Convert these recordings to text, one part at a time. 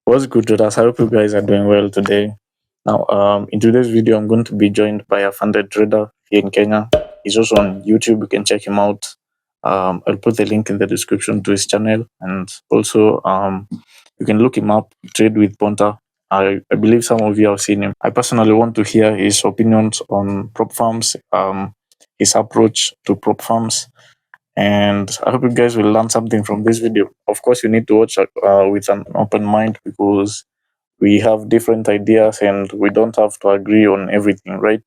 What's good with us? I hope you guys are doing well today. Now, in today's video, I'm going to be joined by a funded trader here in Kenya. He's also on YouTube. You can check him out. I'll put the link in the description to his channel, and also you can look him up. Trade with Ponta. I believe some of you have seen him. I personally want to hear his opinions on prop farms, his approach to prop farms, and I hope you guys will learn something from this video. Of course, you need to watch with an open mind because we have different ideas and we don't have to agree on everything, right?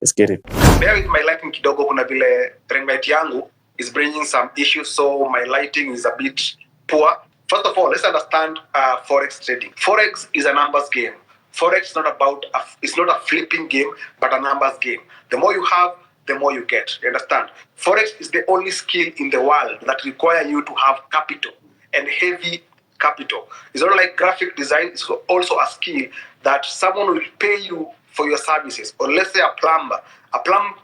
Let's get it. Bear with my lighting kidogo, kuna vile ring light yangu is bringing some issues, so my lighting is a bit poor. First of all, let's understand Forex trading. Forex is a numbers game. Forex is not about it's not a flipping game, but a numbers game. The more you have, the more you get. You understand? Forex is the only skill in the world that require you to have capital and heavy capital. It's not like graphic design. It's also a skill that someone will pay you for your services. Or let's say a plumber.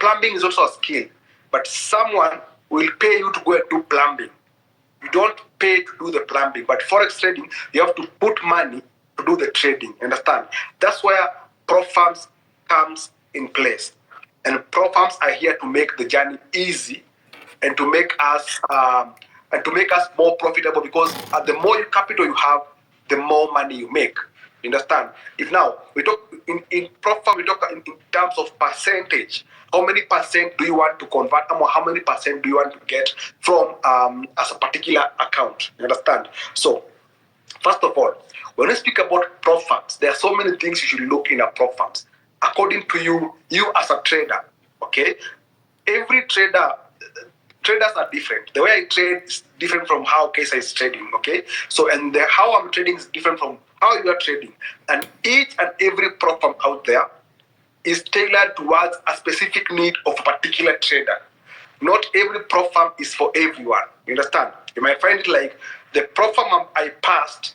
Plumbing is also a skill, but someone will pay you to go and do plumbing. You don't pay to do the plumbing, but Forex trading, you have to put money to do the trading. Understand? That's where prop firms comes in place. And prop firms are here to make the journey easy and to make us more profitable, because the more capital you have, the more money you make. You understand? If now we talk in prop firm, we talk in terms of percentage. How many percent do you want to convert, or how many percent do you want to get from as a particular account? You understand? So, first of all, when we speak about prop firms, there are so many things you should look in at prop firms. According to you as a trader, okay? Every traders are different. The way I trade is different from how Kesa is trading, okay? So, and how I'm trading is different from how you are trading. And each and every prop firm out there is tailored towards a specific need of a particular trader. Not every prop firm is for everyone. You understand? You might find it like the prop firm I passed,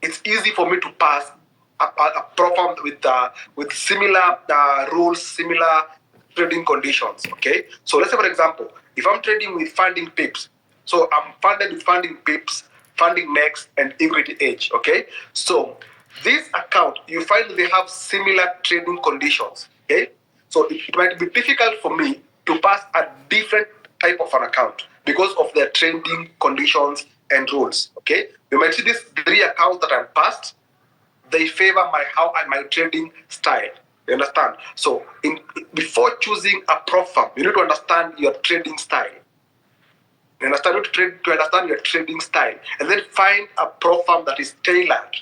it's easy for me to pass a prop firm with similar rules, similar trading conditions. Okay, so let's say for example, if I'm trading with funding pips, so I'm funded with funding pips, funding next, and equity edge. Okay, so this account, you find they have similar trading conditions. Okay, so it might be difficult for me to pass a different type of an account because of their trading conditions and rules. Okay, you might see these three accounts that I've passed. They favor my trading style. You understand? So before choosing a prop firm, you need to understand your trading style. You understand? To understand your trading style, and then find a prop firm that is tailored,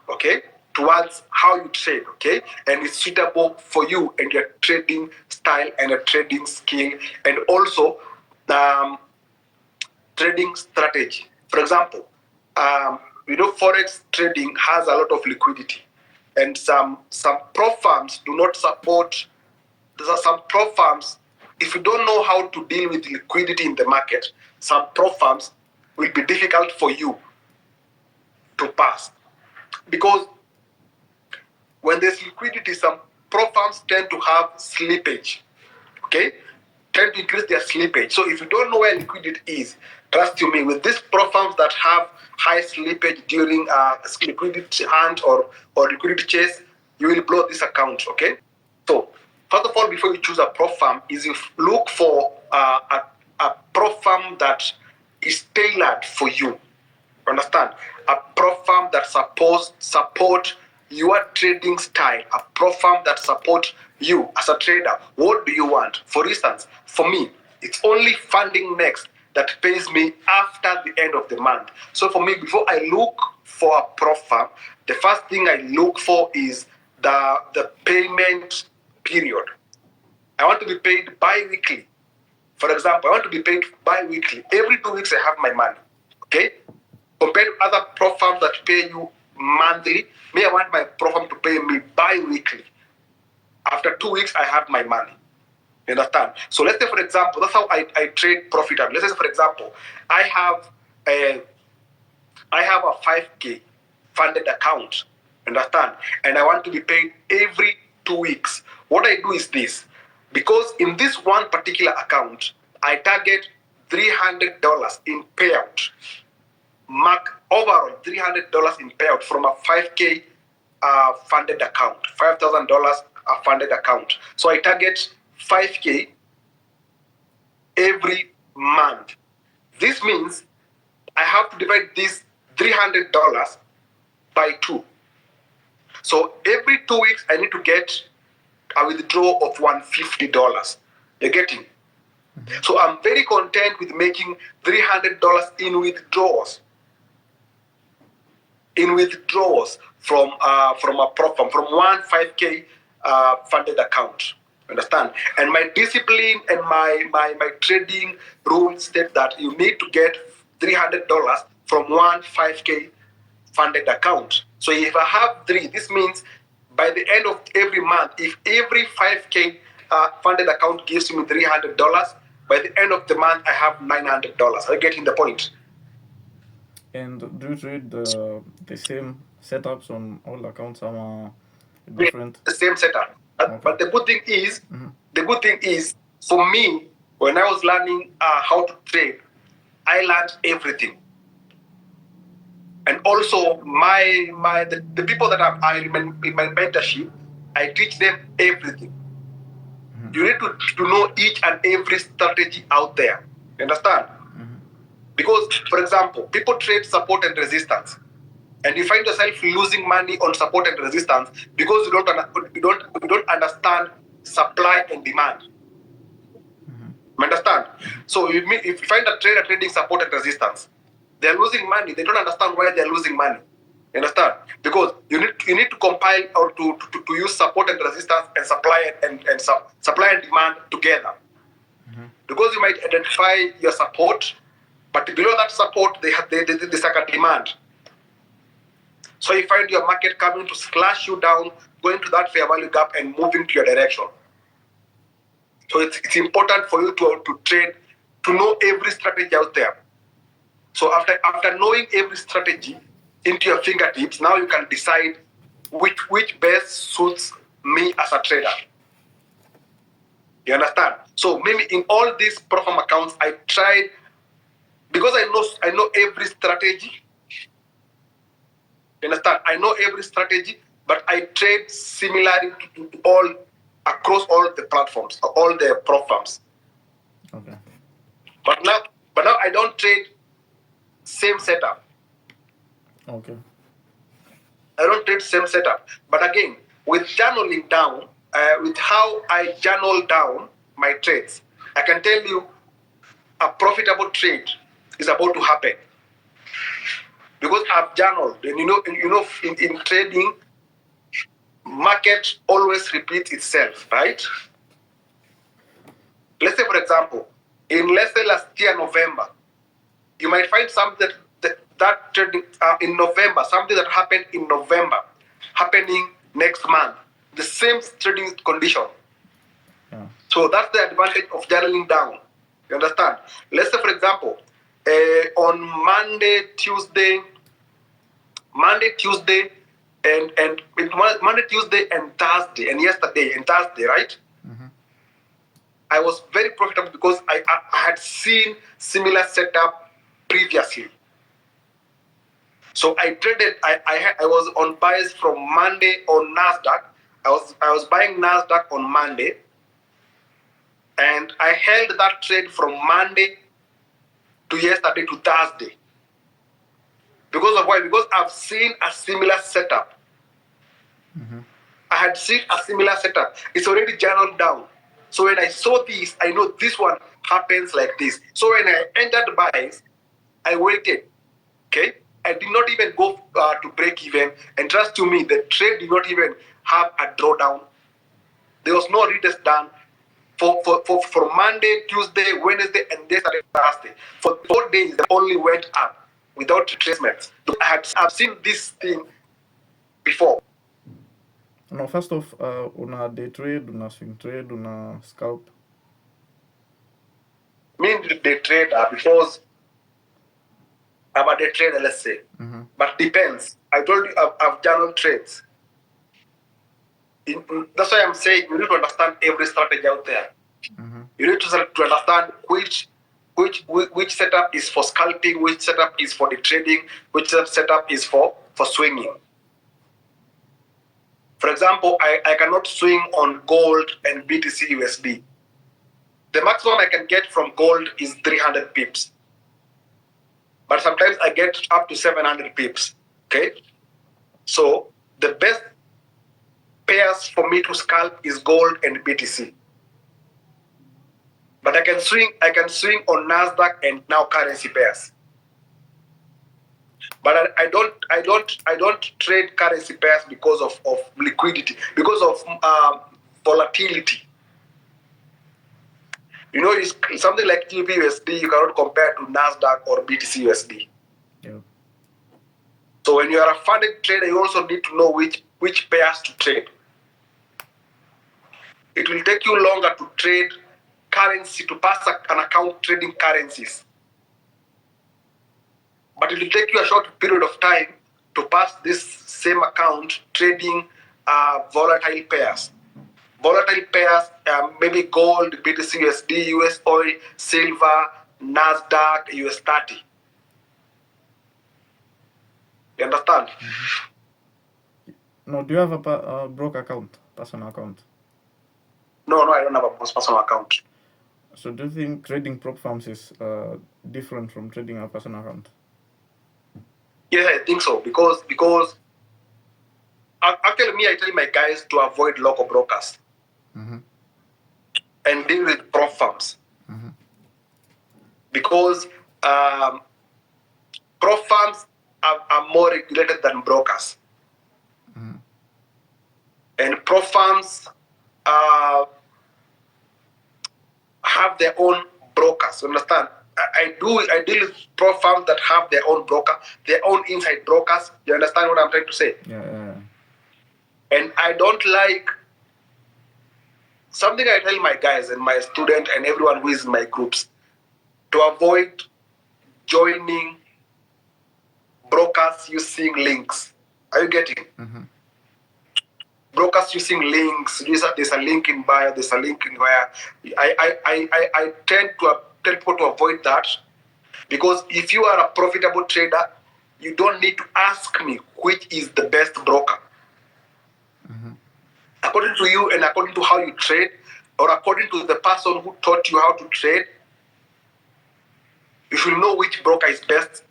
okay, towards how you trade, okay, and it's suitable for you and your trading style and your trading skill, and also trading strategy. For example, Forex trading has a lot of liquidity, and some prop firms do not support. There are some prop firms, if you don't know how to deal with liquidity in the market, some prop firms will be difficult for you to pass, because when there's liquidity, some prop firms tend to have slippage. Okay, tend to increase their slippage. So if you don't know where liquidity is, trust you me, with these prop firms that have high slippage during liquidity hunt or liquidity chase, you will blow this account. Okay, so first of all, before you choose a prop firm, is you look for a prop firm that is tailored for you. Understand? A prop firm that support your trading style, a prop firm that support you as a trader. What do you want? For instance, for me, it's only funding next that pays me after the end of the month. So for me, before I look for a prop firm, the first thing I look for is the payment period. I want to be paid bi-weekly. For example, I want to be paid bi-weekly. Every 2 weeks I have my money. Okay? Compared to other prop firms that pay you monthly, me, I want my prop firm to pay me bi-weekly. After 2 weeks, I have my money. You understand? So let's say, for example, that's how I trade profitably. Let's say, for example, I have a 5K funded account. Understand? And I want to be paid every 2 weeks. What I do is this. Because in this one particular account, I target $300 in payout. mark overall $300 in payout from a 5K funded account, $5,000 funded account. So I target 5K every month. This means I have to divide this $300 by 2. So every 2 weeks, I need to get a withdrawal of $150. You're getting? So I'm very content with making $300 in withdrawals. From a prop from one 5K funded account. Understand? And my discipline and my trading rules state that you need to get $300 from one 5K funded account. So if I have 3, this means by the end of every month, if every 5K funded account gives me $300, by the end of the month I have $900. Are you getting the point? And do you trade the same setups on all accounts? Some different. The same setup. Okay. But the good thing is, for me, when I was learning how to trade, I learned everything. And also, the people that I'm in my mentorship, I teach them everything. You need to know each and every strategy out there. You understand? Because, for example, people trade support and resistance, and you find yourself losing money on support and resistance because you don't understand supply and demand. You understand? So if you find a trader trading support and resistance, they're losing money. They don't understand why they're losing money. You understand? Because you need to compile or to use support and resistance and supply and demand together. Because you might identify your support, but below that support there's like a demand. So you find your market coming to slash you down, going to that fair value gap and moving to your direction. So it's important for you to trade, to know every strategy out there. So after knowing every strategy into your fingertips, now you can decide which best suits me as a trader. You understand? So maybe in all these platform accounts, I tried, because I know every strategy. You understand? I know every strategy, but I trade similarly to all across all the platforms, all the platforms. Okay. But now I don't trade same setup. Okay. I don't trade same setup. But again, with journaling down, with how I journal down my trades, I can tell you a profitable trade is about to happen. Because I've journaled, and in trading, market always repeats itself, right? Let's say, for example, let's say last year November, you might find something that trading in November, something that happened in November, happening next month, the same trading condition. Yeah. So that's the advantage of journaling down. You understand? Let's say, for example, on Monday, Tuesday, Monday, Tuesday, and Thursday, and yesterday and Thursday, right? I was very profitable because I had seen similar setup previously. So I traded. I was on buys from Monday on Nasdaq. I was buying Nasdaq on Monday, and I held that trade from Monday to yesterday to Thursday. Because of why? Because I've seen a similar setup. I had seen a similar setup. It's already journaled down. So when I saw this, I know this one happens like this. So when I entered buys, I waited. Okay, I did not even go to break even. And trust to me, the trade did not even have a drawdown. There was no retest done for Monday, Tuesday, Wednesday, and yesterday, Thursday. For 4 days, they only went up without retracements. I've seen this thing before. No, first off, una day trade, una swing trade, una scalp. Me day trader because I'm a day trader, let's say. But depends. I told you I've journal trades. That's why I'm saying you need to understand every strategy out there. You need to understand which which setup is for scalping, which setup is for the trading, which setup is for swinging. For example, I cannot swing on gold and BTC USD. The maximum I can get from gold is 300 pips. But sometimes I get up to 700 pips. Okay? So the best pairs for me to scalp is gold and BTC. But I can swing on Nasdaq and now currency pairs. But I don't trade currency pairs because of liquidity, because of volatility. You know, it's something like GBP you cannot compare to Nasdaq or BTC USD. Yeah. So when you are a funded trader, you also need to know which pairs to trade. It will take you longer to trade currency, to pass an account trading currencies. But it will take you a short period of time to pass this same account trading volatile pairs. Volatile pairs, maybe gold, BTC USD, US oil, silver, Nasdaq, US 30. You understand? No, do you have a broker account, personal account? No, I don't have a personal account. So do you think trading prop firms is different from trading a personal account? Yes, I think so, because actually me, I tell my guys to avoid local brokers and deal with prop firms. Because prop firms are more regulated than brokers. And prop firms have their own brokers. You understand? I deal with prop firms that have their own broker, their own inside brokers. You understand what I'm trying to say? Yeah. And I don't like something. I tell my guys and my students and everyone who is in my groups to avoid joining brokers using links. Are you getting? Brokers using links. There's a link in bio. There's a link in bio. I tend to tell people to avoid that, because if you are a profitable trader, you don't need to ask me which is the best broker. According to you and according to how you trade, or according to the person who taught you how to trade, you should know which broker is best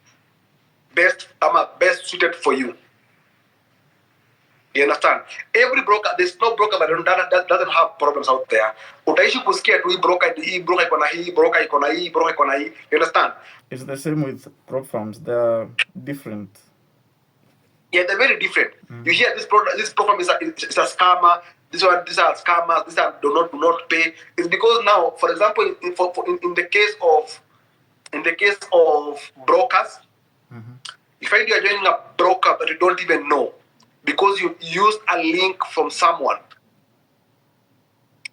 suited for you. You understand? Every broker, there's no broker that doesn't have problems out there. Utaishi kusikia tu hii broker iko na hii, broker iko na hii, broker iko na hii. You understand? It's the same with prop firms. They're different. Yeah, they're very different. You hear this program is a scammer. These are scammers. These are do not pay. It's because now, for example, in the case of brokers, you find you are joining a broker that you don't even know, because you used a link from someone,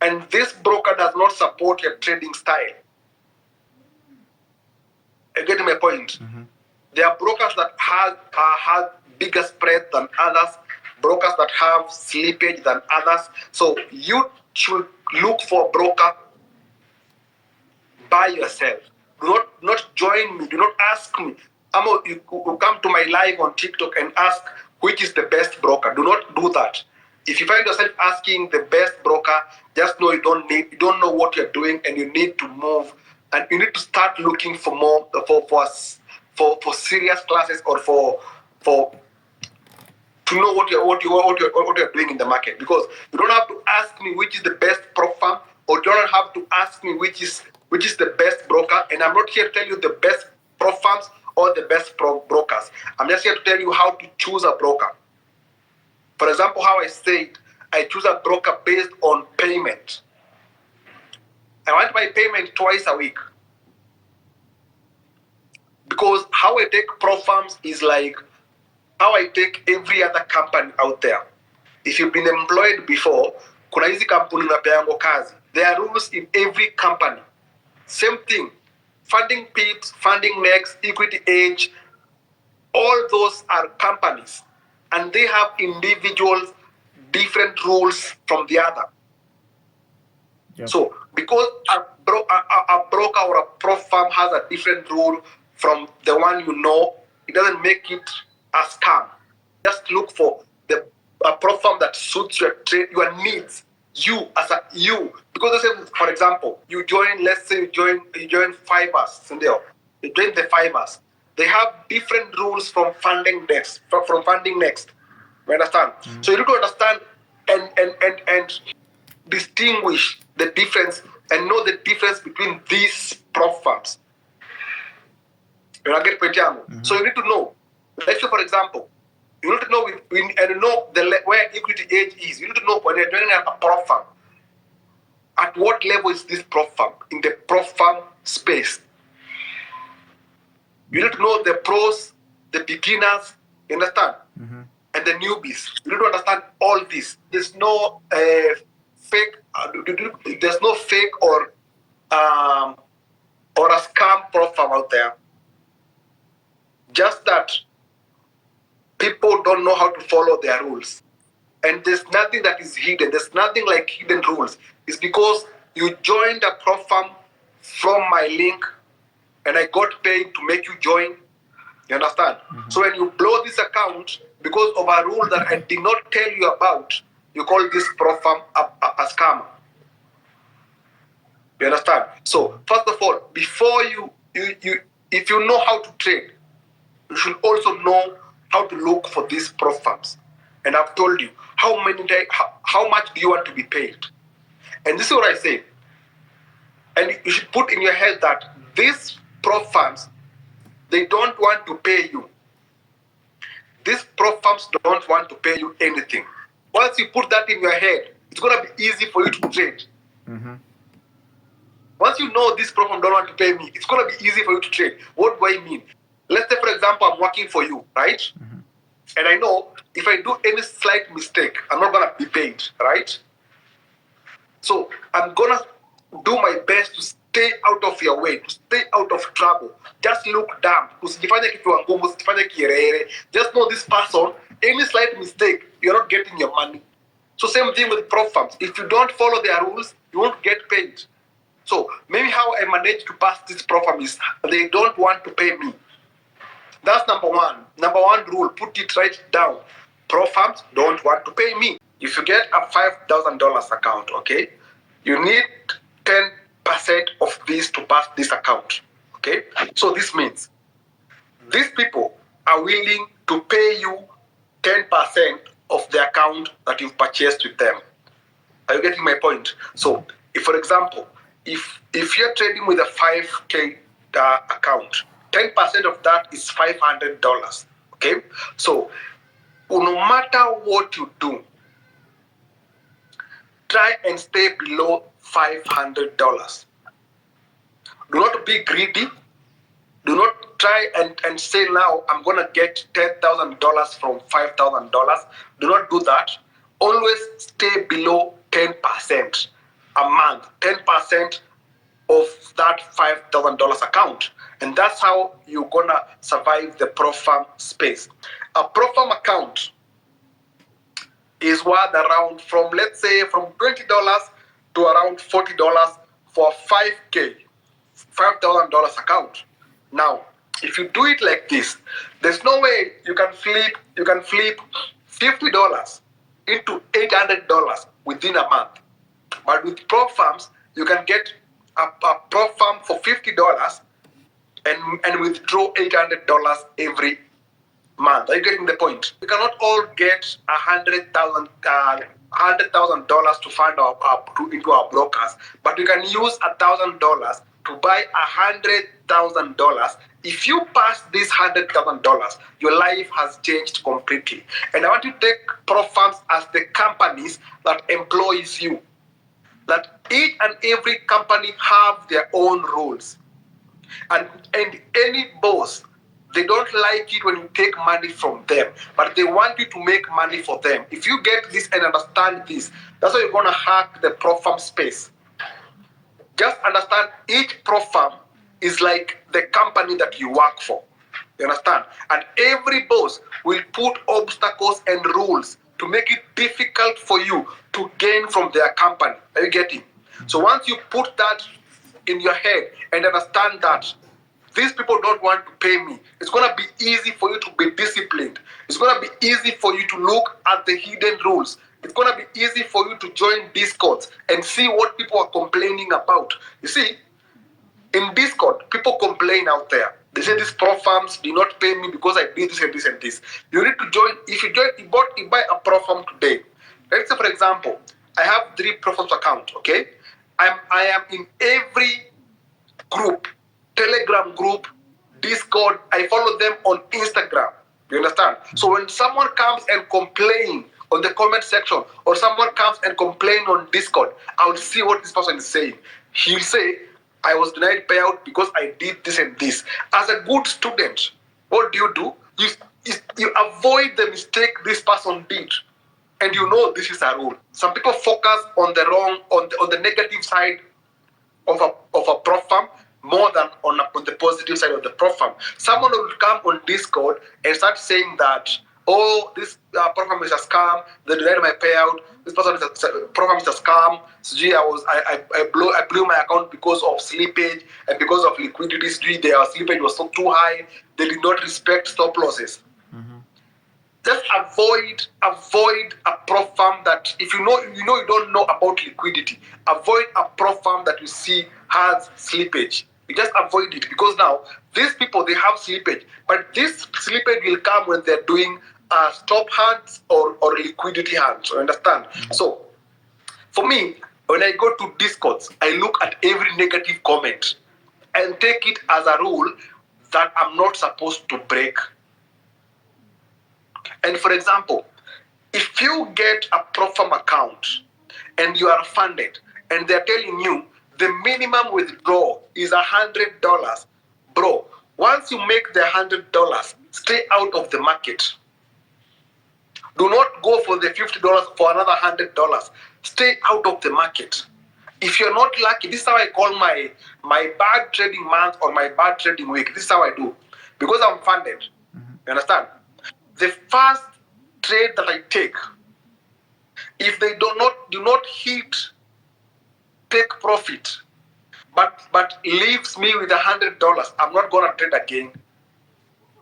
and this broker does not support your trading style. You get my point? There are brokers that have bigger spread than others, brokers that have slippage than others. So you should look for a broker by yourself. Do not join me. Do not ask me. You come to my live on TikTok and ask which is the best broker. Do not do that. If you find yourself asking the best broker, just know you don't know what you're doing, and you need to move, and you need to start looking for more for serious classes, or for to know what you're doing in the market. Because you don't have to ask me which is the best prop firm, or you don't have to ask me which is the best broker. And I'm not here to tell you the best prop firms or the best brokers. I'm just here to tell you how to choose a broker. For example, how I said I choose a broker based on payment. I want my payment twice a week. Because how I take prop firms is like how I take every other company out there. If you've been employed before, kuna hizi kampuni unapeango kazi. There are rules in every company. Same thing. Funding Pips, Funding Next, Equity Age, all those are companies, and they have individuals different rules from the other. Yep. So because a broker or a prop firm has a different rule from the one you know, it doesn't make it a scam. Just look for a prop firm that suits your trade, your needs. You as a you, because let's say, for example, you join. Let's say you join Fibers, you join the Fibers. They have different rules from funding next. From funding next. You understand? So you need to understand and distinguish the difference and know the difference between these prop firms. You get point yangu. So you need to know. Let's say, for example, you need to know and know where equity age is. You need to know when you're joining a prop firm. At what level is this prop firm in the prop firm space? You need to know the pros, the beginners. You understand? And the newbies. You need to understand all this. There's no fake. There's no fake or a scam prop firm out there. Just that people don't know how to follow their rules. And there's nothing that is hidden. There's nothing like hidden rules. It's because you joined a prop firm from my link and I got paid to make you join. You understand? So when you blow this account because of a rule that I did not tell you about, you call this prop firm a scammer. You understand? So first of all, before you if you know how to trade, you should also know how to look for these prop firms. And I've told you how much do you want to be paid? And this is what I say. And you should put in your head that these prop firms, they don't want to pay you. These prop firms don't want to pay you anything. Once you put that in your head, it's going to be easy for you to trade. Once you know this prop firm don't want to pay me, it's going to be easy for you to trade. What do I mean? Let's say, for example, I'm working for you, right? And I know if I do any slight mistake, I'm not going to be paid, right? So I'm going to do my best to stay out of your way, to stay out of trouble. Just look dumb. Usijifanye kitu ngumu, usijifanye kierere. Just know this person, any slight mistake, you're not getting your money. So same thing with prop firms. If you don't follow their rules, you won't get paid. So maybe how I managed to pass this prop firm is they don't want to pay me. That's number one. Number one rule, put it right down. Prop firms don't want to pay me. If you get a $5,000 account, okay, you need 10% of this to pass this account. Okay? So this means these people are willing to pay you 10% of the account that you've purchased with them. Are you getting my point? So if, for example, if you're trading with a 5K account, 10% of that is $500. Okay? So no matter what you do, try and stay below $500. Do not be greedy. Do not try and say now I'm gonna get $10,000 from $5,000. Do not do that. Always stay below 10% a month. 10% of that $5,000 account, and that's how you're gonna survive the prop firm space. A prop firm account is worth around from, let's say, from $20 to around $40 for 5K, $5,000 account. Now, if you do it like this, there's no way you can flip $50 into $800 within a month. But with prop firms, you can get a prop firm for $50 and withdraw $800 every month. Are you getting the point? We cannot all get $100,000 to fund into our brokers, but we can use $1,000 to buy $100,000. If you pass this $100,000, your life has changed completely. And I want you to take prop firms as the companies that employs you. That each and every company have their own rules. And any boss, they don't like it when you take money from them, but they want you to make money for them. If you get this and understand this, that's how you're going to hack the prop firm space. Just understand each prop firm is like the company that you work for. You understand? And every boss will put obstacles and rules to make it difficult for you to gain from their company. Are you getting? So once you put that in your head and understand that these people don't want to pay me, it's going to be easy for you to be disciplined. It's going to be easy for you to look at the hidden rules. It's going to be easy for you to join Discords and see what people are complaining about. You see, in Discord, people complain out there. They say these pro firms do not pay me because I did this and this and this. You need to join. If you join, you buy a pro firm today. Let's say, for example, I have 3 pro firms account. Okay, I am in every group, Telegram group, Discord. I follow them on Instagram. You understand? So when someone comes and complain on the comment section, or someone comes and complain on Discord, I will see what this person is saying. He'll say, I was denied payout because I did this and this. As a good student, what do? You avoid the mistake this person did. And you know this is a rule. Some people focus on the wrong, on the negative side of a prop firm more than on the positive side of the prop firm. Someone will come on Discord and start saying that, oh, this prop firm is a scam, they denied my payout, this person is a prop firm is a scam, so gee, I blew my account because of slippage and because of liquidity, gee, their slippage was so too high, they did not respect stop losses. Just avoid a prop firm that if you don't know about liquidity. Avoid a prop firm that you see has slippage. You just avoid it, because now these people, they have slippage, but this slippage will come when they're doing stop hands or liquidity hands. You understand? So for me, when I go to Discords, I look at every negative comment and take it as a rule that I'm not supposed to break. And for example, if you get a prop firm account and you are funded and they're telling you the minimum withdrawal is $100, bro, once you make the $100, stay out of the market. Do not go for the $50 for another $100. Stay out of the market. If you're not lucky, this is how I call my bad trading month or my bad trading week. This is how I do. Because I'm funded. You understand? The first trade that I take, if they do not hit take profit, but leaves me with $100, I'm not gonna trade again.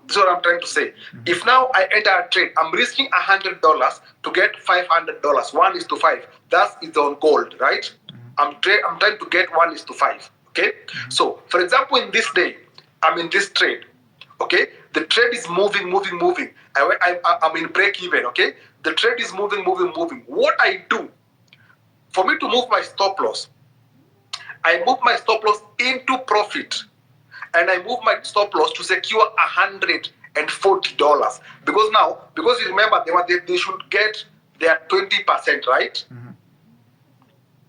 This is what I'm trying to say. If now I enter a trade, I'm risking $100 to get $500. 1:5. That is on gold, right? I'm trying to get 1:5. Okay. So for example, in this day, I'm in this trade. Okay, the trade is moving. I'm in break even. Okay, the trade is moving. What I do, for me to move my stop loss, I move my stop loss into profit, and I move my stop loss to secure $140. Because you remember they should get their 20%, right?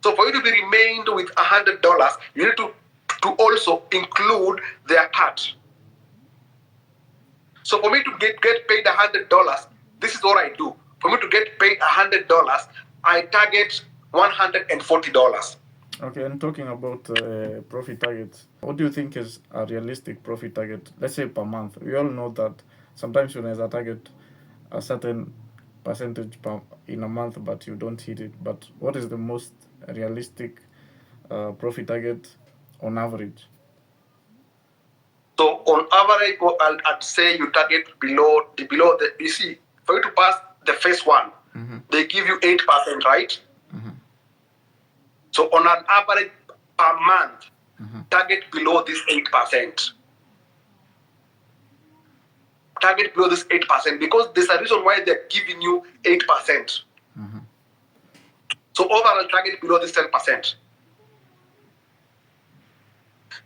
So for you to be remained with $100, you need to also include their cut. So for me to get paid $100, this is what I do. For me to get paid $100, I target $140. Okay, and talking about profit targets, what do you think is a realistic profit target? Let's say per month. We all know that sometimes you a target a certain percentage in a month, but you don't hit it. But what is the most realistic profit target on average? So on average, I'd say you target below the. You see, for you to pass the phase one, they give you 8%, right? So on an average per month, target below this 8%. Target below this 8%, because there's a reason why they're giving you 8%. So overall, target below this 10%.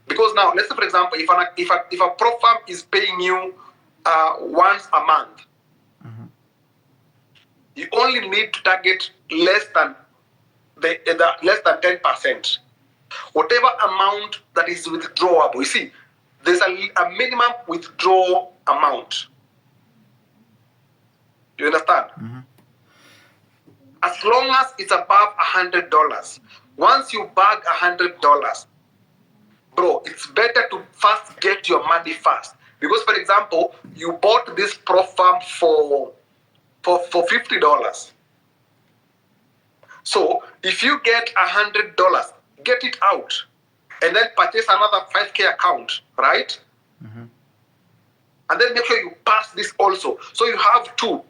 Because now, let's say for example, if a prop firm is paying you once a month, you only need to target less than 10%. Whatever amount that is withdrawable. You see, there's a minimum withdrawal amount. You understand? As long as it's above $100, once you bag $100, bro, it's better to first get your money fast. Because for example, you bought this prop firm for $50. So if you get $100, get it out, and then purchase another 5K account, right? And then make sure you pass this also. So you have two.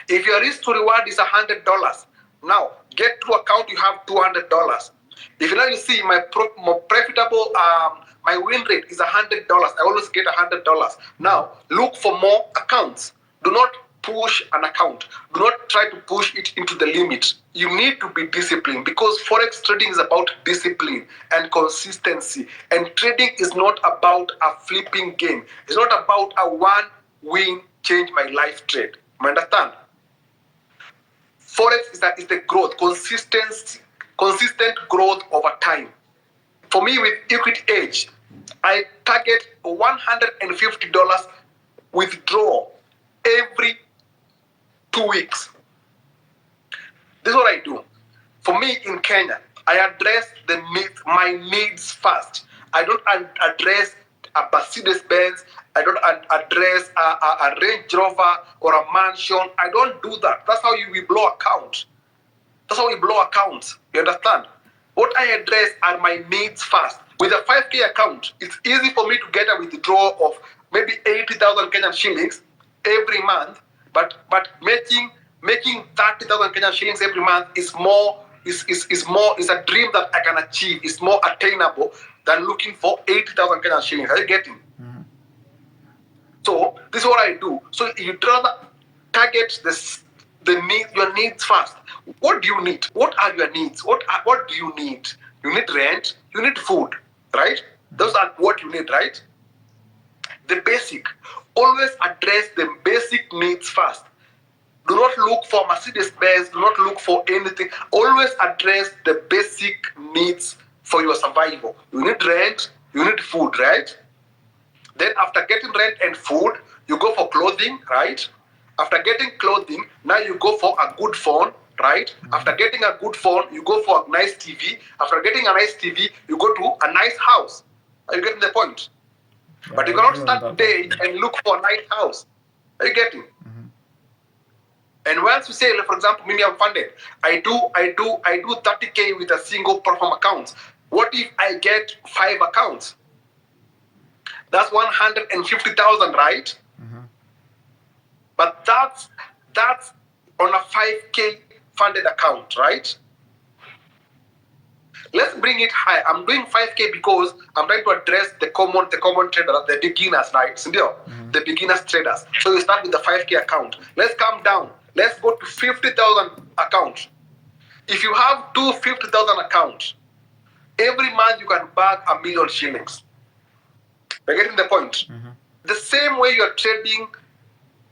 If your risk to reward is $100, now get to account you have $200. If you now you see my more profitable, my win rate is $100. I always get $100. Now look for more accounts. Do not push an account. Do not try to push it into the limit. You need to be disciplined, because Forex trading is about discipline and consistency. And trading is not about a flipping game. It's not about a one win change my life trade. You understand? Forex is the growth, consistent growth over time. For me, with Equity Edge, I target $150 withdrawal every 2 weeks. This is what I do. For me in Kenya, I address my needs first. I don't address a Mercedes-Benz. I don't address a Range Rover or a mansion. I don't do that. That's how we blow accounts. That's how we blow accounts. You understand? What I address are my needs first. With a 5K account, it's easy for me to get a withdrawal of maybe 80,000 Kenyan shillings every month, but making 30,000 Kenyan shillings every month is a dream that I can achieve. It's more attainable than looking for 80,000 Kenyan shillings. Are you getting? So this is what I do. So you rather target your needs first. What do you need? What are your needs? What do you need? You need rent. You need food, right? Those are what you need, right? The basic. Always address the basic needs first. Do not look for Mercedes-Benz. Do not look for anything. Always address the basic needs for your survival. You need rent. You need food, right? Then after getting rent and food, you go for clothing, right? After getting clothing, now you go for a good phone, right? After getting a good phone, you go for a nice TV. After getting a nice TV, you go to a nice house. Are you getting the point? Yeah, but you cannot start today and look for a nice house. Are you getting? And once you say, for example, maybe I'm funded, I do 30K with a single platform account. What if I get 5 accounts? That's 150,000, right? But that's on a 5K funded account, right? Let's bring it high. I'm doing 5K because I'm trying to address the common trader, the beginners, right? The beginners traders. So you start with the 5K account. Let's come down. Let's go to 50,000 account. If you have two 50,000 accounts, every month you can bag 1,000,000 shillings. You're getting the point? The same way you're trading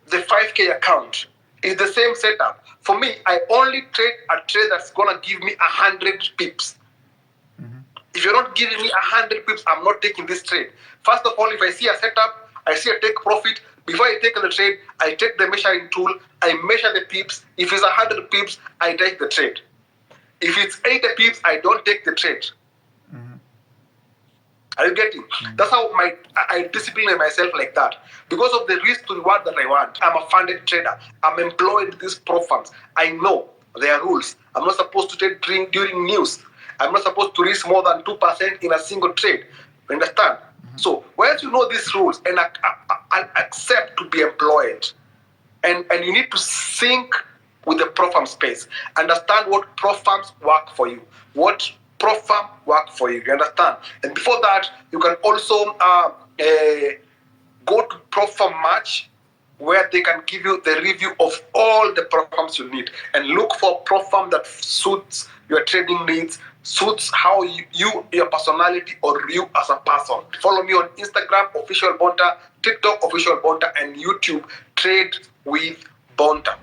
the 5K account is the same setup. For me, I only trade a trade that's gonna give me 100 pips. If you're not giving me 100 pips, I'm not taking this trade. First of all, if I see a setup, I see a take profit. Before I take the trade, I take the measuring tool, I measure the pips. If it's 100 pips, I take the trade. If it's 80 pips, I don't take the trade. Are you getting? That's how I discipline myself like that. Because of the risk to reward that I want. I'm a funded trader. I'm employed these prop firms. I know their rules. I'm not supposed to trade during news. I'm not supposed to risk more than 2% in a single trade. You understand? So once you know these rules and accept to be employed, and you need to sync with the prop firm space. Understand what prop firms work for you. What prop firm work for you. You understand? And before that, you can also go to prop firm match, where they can give you the review of all the prop firms you need, and look for prop firm that suits your trading needs, suits how your personality or you as a person. Follow me on Instagram, Official Bonta, TikTok, Official Bonta, and YouTube, Trade with Bonta.